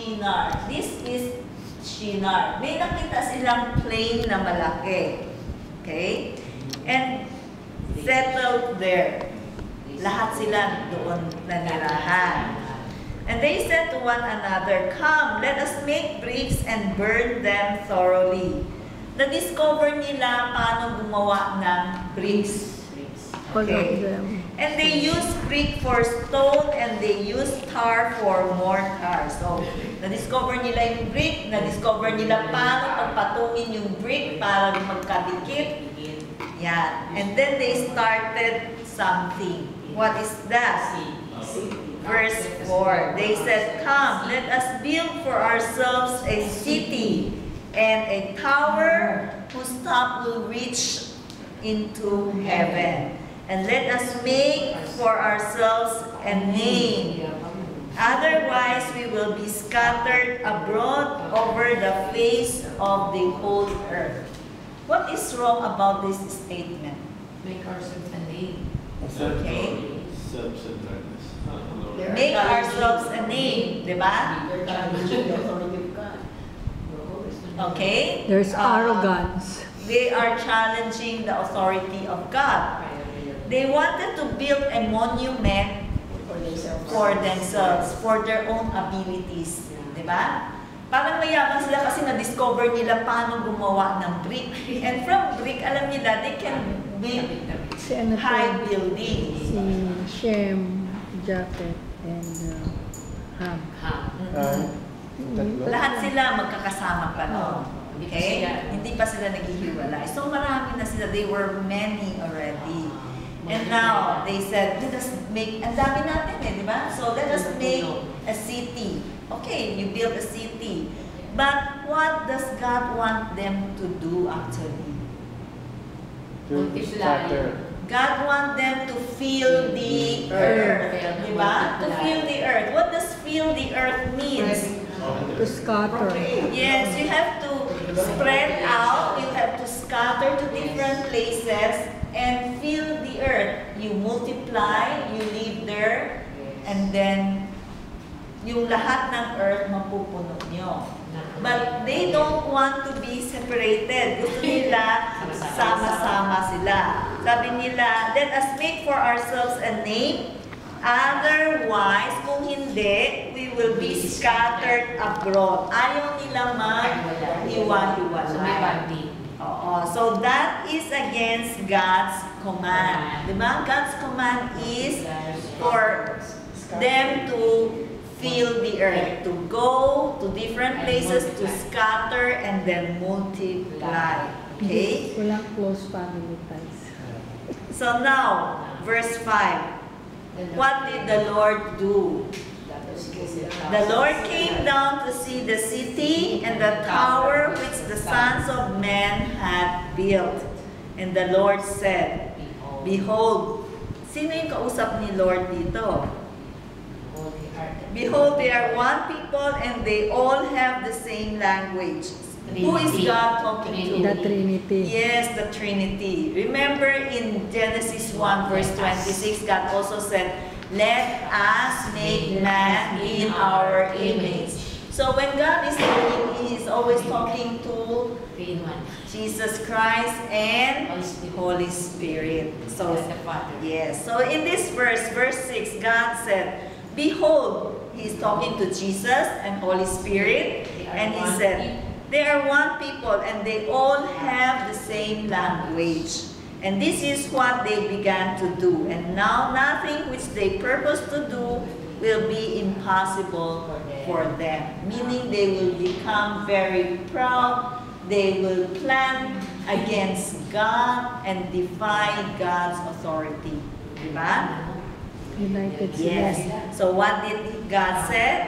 Shinar. This is Shinar. May nakita silang plain na malaki. Okay? And settled there. Lahat sila doon nanirahan. And they said to one another, "Come, let us make bricks and burn them thoroughly." Na-discover nila paano gumawa ng bricks. Okay. And they use brick for stone and they use tar for mortar. So, na-discover nila yung brick, na-discover nila paano pagpatungin yung brick para magkadikit. Yan. And then they started something. What is that? Verse 4. They said, "Come, let us build for ourselves a city and a tower whose top will reach into heaven. And let us make for ourselves a name. Otherwise, we will be scattered abroad over the face of the whole earth." What is wrong about this statement? Make ourselves a name. Okay. Make ourselves a name, di ba? Okay. There's arrogance. They are challenging the authority of God. They wanted to build a monument for themselves, for their own abilities. Di ba? Parang mayaman sila kasi na-discover nila paano gumawa ng brick. And from brick, alam nila, they can build high buildings. Si Shem, Japheth, and Ham. Lahat sila magkakasama pa noon. Okay? Hindi pa sila naghihiwalay. So marami na sila. They were many already. And now, they said, let us make, ang dami natin di ba? So let us make a city. Okay, you build a city. But what does God want them to do actually? God wants them to fill the earth. Di ba? To fill the earth. What does fill the earth means? To scatter. Yes, you have to spread out. You have to scatter to different places and fill the earth. You multiply, you live there, and then yung lahat ng earth mapupuno nyo. But they don't want to be separated. Gusto nila sama-sama sila. Sabi nila, let us make for ourselves a name. Otherwise, kung hindi, we will be scattered abroad. Ayaw nila mag-iwa-hiwalay. So that is against God's command. Diba? God's command is for them to fill the earth, to go to different places, to scatter, and then multiply. Okay? Walang close family ties. So now, verse 5. What did the Lord do? The Lord came down to see the city and the tower which the sons of men had built. And the Lord said, "Behold," sino yung kausap ni Lord dito? "Behold, they are one people and they all have the same language." Who is God talking to? The Trinity. Yes, the Trinity. Remember in Genesis 1 verse 26, God also said, "Let us make man in our image." So when God is talking, He is always talking to Jesus Christ and Holy Spirit. So yes. So in this verse 6, God said, "Behold," He's talking to Jesus and Holy Spirit, and He said, "They are one people and they all have the same language." And this is what they began to do. And now nothing which they purpose to do will be impossible for them. Meaning they will become very proud. They will plan against God and defy God's authority. Diba? United Yes. So what did God say?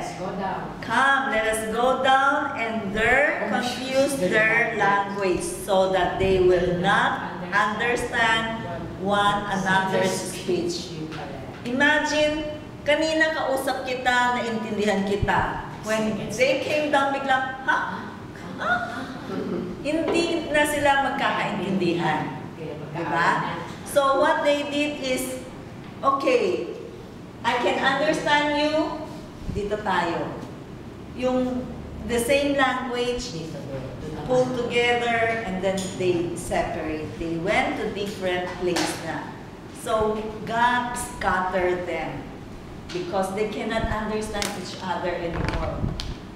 "Come, let us go down and there confuse their language so that they will not understand one another's speech." Imagine, kanina kausap kita, naintindihan kita. When they came down, biglang, ha? Ha? Hindi na sila magkakaintindihan. Diba? So what they did is, okay, I can understand you, dito tayo. yung the same language Dito doon. pulled together and then they separate. They went to different place na. So God scattered them because they cannot understand each other anymore.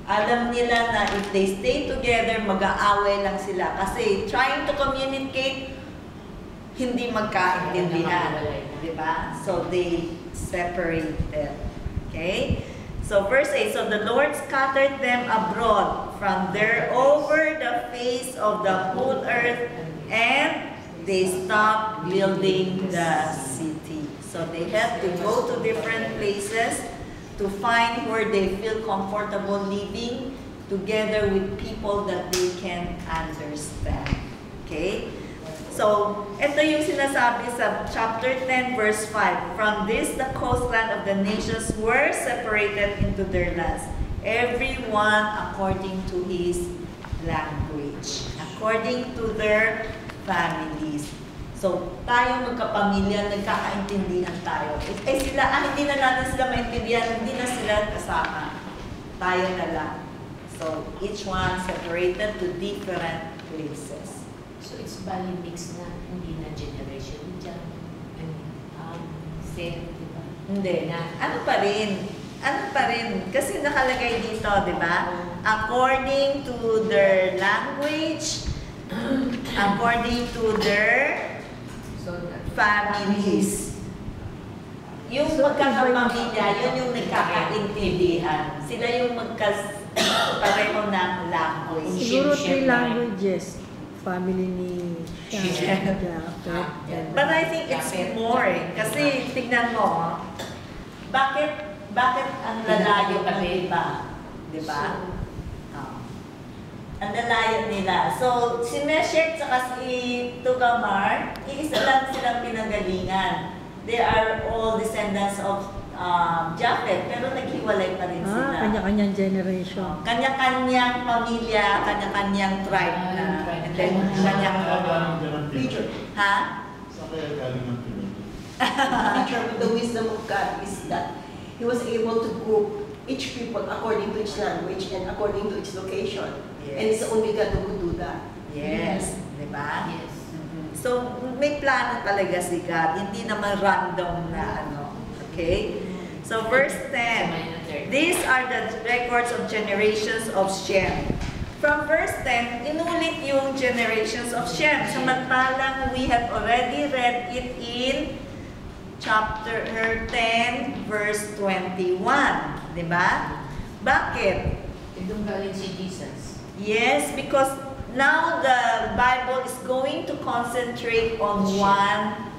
Alam nila na if they stay together, mag-aaway lang sila. Kasi trying to communicate, hindi magkaintindihan. Diba? So they separated. Okay? So verse 8, so the Lord scattered them abroad from there over the face of the whole earth, and they stopped building the city. So they had to go to different places to find where they feel comfortable living together with people that they can understand. Okay? So, ito yung sinasabi sa chapter 10 verse 5. From this, the coastland of the nations were separated into their lands, everyone according to his language, according to their families. So, tayo magkapamilya, nagkakaintindihan tayo. Eh sila, hindi na natin sila maintindihan, hindi na sila kasama. Tayo na lang. So, each one separated to different places. So it's bali mix na, hindi na generation dyan. Same, di ba? Hindi na. Ano pa rin? Ano pa rin? Kasi nakalagay dito, di ba? According to their language, according to their families. Yung So, magkakapamilya, yun yung nagkakaintindihan. Sila yung pareho ng language. Siguro Ship 3 na rin. languages. Family ni Yeah. Japheth. But I think it's more eh. Kasi tignan mo, bakit ang lalayo ng iba? Diba? Ang lalayo nila. So, si Meshach at si Tugamar, iisa lang silang pinagalingan. They are all descendants of Japheth, pero naghiwalay pa rin sila. Kanya-kanyang generation. Kanya-kanyang pamilya, kanya-kanyang tribe na. And then, kanyang Teacher, ha? saan kaya galing ang pinag? Teacher, with the wisdom of God is that He was able to group each people according to its language and according to its location. And it's only God who could do that. Yes. Diba? Yes. So, may plano talaga si God. Hindi naman random na ano. Okay? So, verse 10. These are the records of generations of Shem. From verse 10, inulit yung generations of Shem. Samantalang we have already read it in chapter 10, verse 21. Diba? Bakit? Doon galing si Jesus. Yes, because now the Bible is going to concentrate on one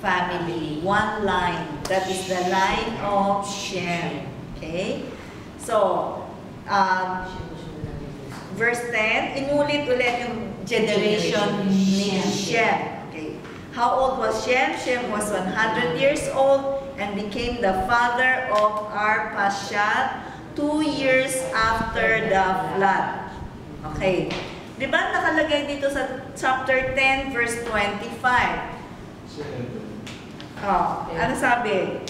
family, one line. That is the line of Shem. Okay? So, verse 10, inulit ulit yung generation ni Shem. Okay. How old was Shem? Shem was 100 years old and became the father of Arpachshad 2 years after the flood. Okay. Di ba nakalagay dito sa chapter 10, verse 25? Oh, ano sabi?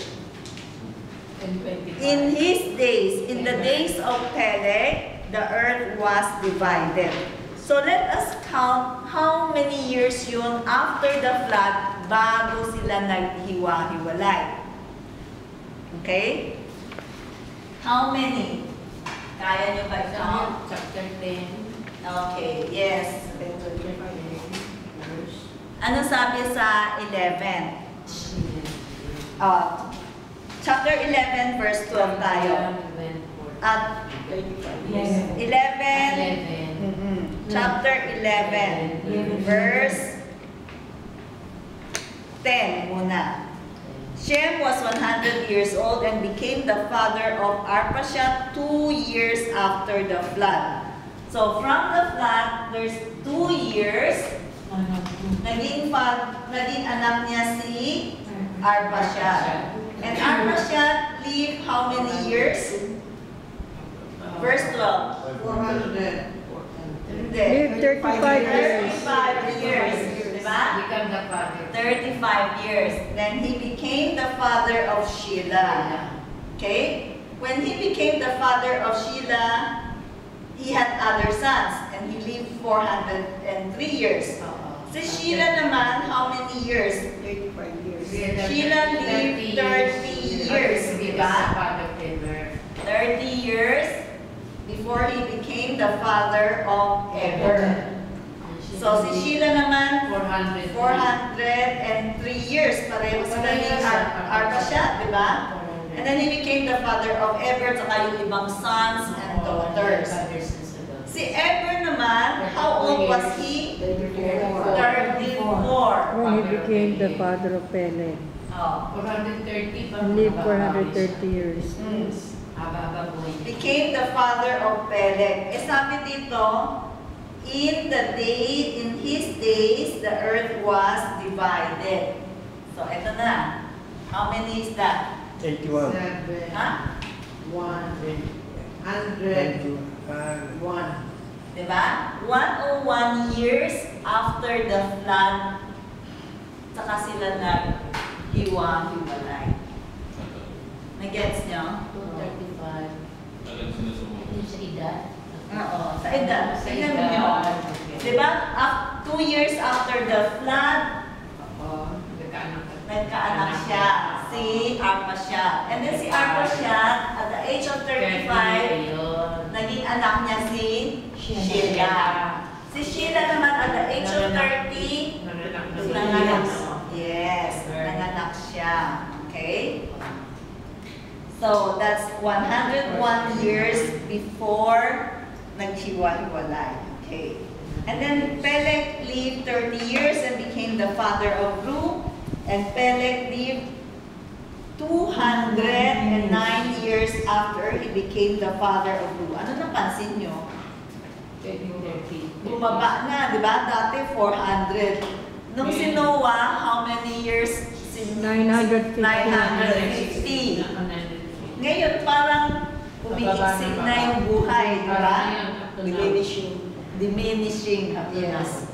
In his days, in the days of Peleg, the earth was divided. So let us count how many years yun after the flood bago sila naghiwa-hiwalay. Okay? How many? Kaya nyo ba i-count? Chapter 10. Okay, yes. Ano sabi sa 11? Chapter 11, verse 12 tayo. At 11, chapter 11, verse 10 muna. Shem was 100 years old and became the father of Arpachshad 2 years after the flood. So from the flood, there's 2 years. Naging anak niya si Arpachshad. And Arpachshad lived how many years? Verse 12. 400. Hindi. Lived 35 years. 35 years. Diba? Become the father. 35 years. Then he became the father of Shelah. Okay? When he became the father of Shelah, other sons, and he lived 403 years. Si Sheila naman, how many years? 35 years. Sheila lived 30 years, di ba? 30 years before he became the father of Eber. So si Sheila naman, 403 years, pareho sila ni Arpachshad, di ba? And then he became the father of Eber, saka yung ibang sons and daughters. Si Eber naman, how old was he? 34. When he became the father of Peleg. Oh. 430 pa. And lived 430 years. Haba-haba buhay. Became the father of Peleg. Sabi dito, in his days, the earth was divided. So, eto na. How many is that? 81. Ha? 101. Diba? 101 years after the flood, saka sila naghiwa-hiwalay. Nag-gets nyo? 235. Yung sa edad? Oo, sa edad. Tingnan nyo. Diba? 2 years after the flood, nagkaanak siya, si Arpachshad. And then si Arpachshad, at the age of 35, naging anak niya si Sheila. Si Sheila naman at the age of 30, nanganak. Yes, nanganak siya. Okay? So, that's 101 years before naghiwa-hiwalay. Okay. And then Peleg lived 30 years and became the father of Ru. And Peleg lived 209 years after he became the father of Ru. Ano napansin nyo? 30. Bumaba na, di ba? Dati 400. Nung si Noah, how many years? 950. 950. Ngayon, parang umiiksik na yung buhay, di ba? Diminishing. Yes.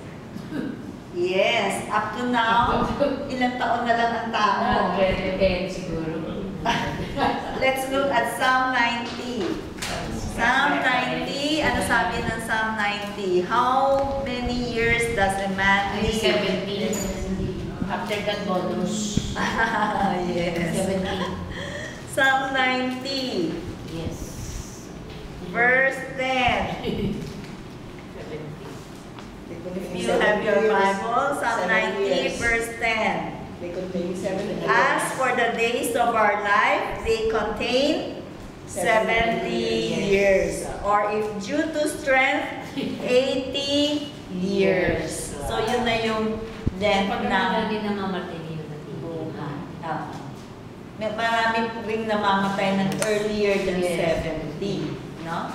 Yes. Up to now, ilang taon na lang ang tao. 10 siguro. Let's look at Psalm 90. Psalm 90, ano sabi ng Psalm 90? How many years does a man live? 17. After that bonus. Yes. 17. Psalm 90, Yes. verse 10. 17. If you have your Bible, Psalm 90, verse 10. They contain 7 years. As for the days of our life, they contain 70 years. Or if due to strength, 80 years. So yun na yung length Pag ng marami namamatay nila buhay. May marami ring namamatay ng earlier than Yes. 70. No?